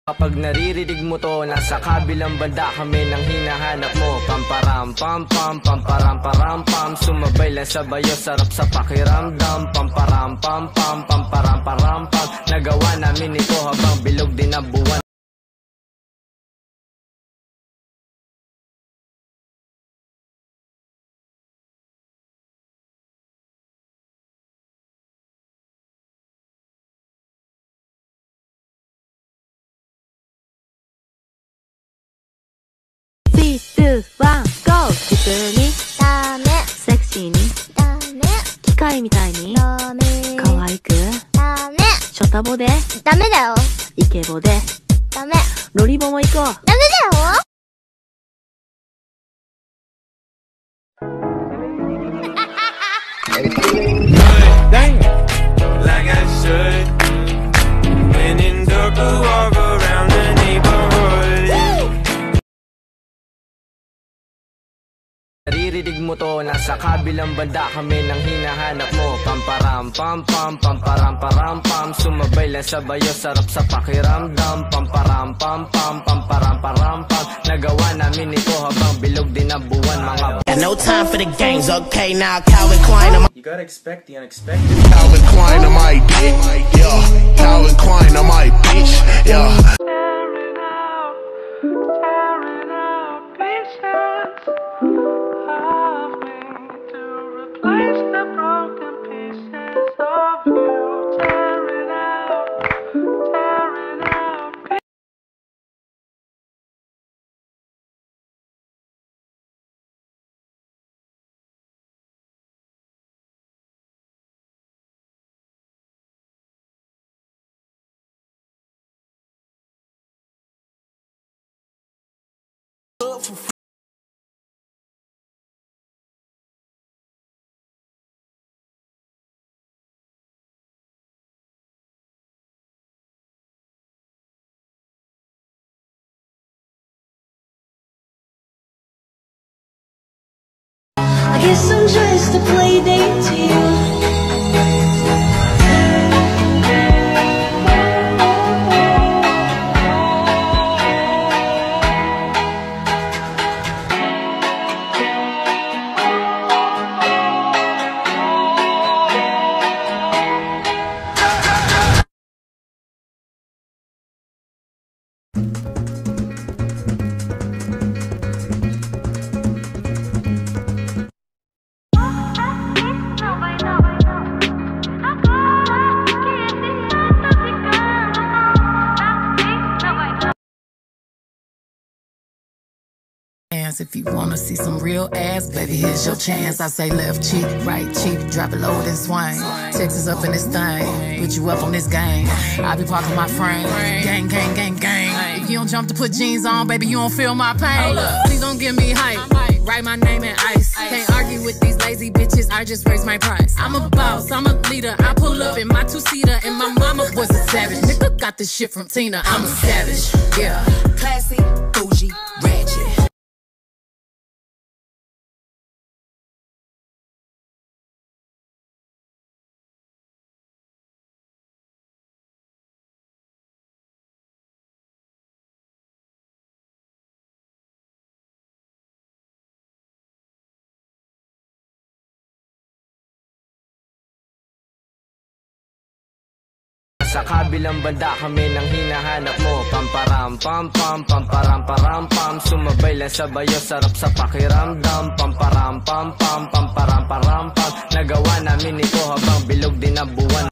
Kapag naririnig mo to, nasa kabilang banda kami nang hinahanap mo. Pamparam pam pam, pamparam param pam, sumabay lang sa bayo, sarap sa pakiramdam. Pamparam pam pam, pamparam param pam, nagawa namin ito habang bilog din ang buwan.ワンゴー。普通にダメ、セクシーにダメ、機械みたいにダメ、可愛くダメ、ショタボでダメだよ、イケボでダメ、ロリボも行こうダメだよ。Like I should. When in dark, walk around the neighborhood. Naririnig mo to, nasa kabilang banda kami nang hinahanap mo. Pamparam pam pam, pamparam param pam, sumabay lang sa bayo, sarap sa pakiramdam. Pamparam pam pam, pamparam param pam, nagawa namin ito habang bilog din ang buwan. Mga no time for the games, okay now Calvin Klein. You gotta expect the unexpected. Calvin Klein on my dick, yeah. Calvin Klein on my bitch, yeah. Tearing out pieces of me to replace the broken pieces of you. Tearing out pieces. I guess I'm just a play date to you. If you wanna see some real ass, baby, here's your chance. I say left cheek, right cheek, drop it low and swing. Texas up in this thing, put you up on this game. I be parking my frame, gang, gang, gang, gang. If you don't jump to put jeans on, baby, you don't feel my pain. Please don't give me hype, write my name in ice. Can't argue with these lazy bitches, I just raise my price. I'm a boss, I'm a leader, I pull up in my two-seater, and my mama was a savage. Nigga got this shit from Tina, I'm a savage, yeah. Classy, bougie, ratchet. sa kabilang banda kami nang hinahanap mo. Pamparam pam pam, pamparam param pam, sumabay lang sa bayo, sarap sa pakiramdam. Pamparam pam pam, pamparam param pam, nagawa namin ito habang bilog din ang buwan.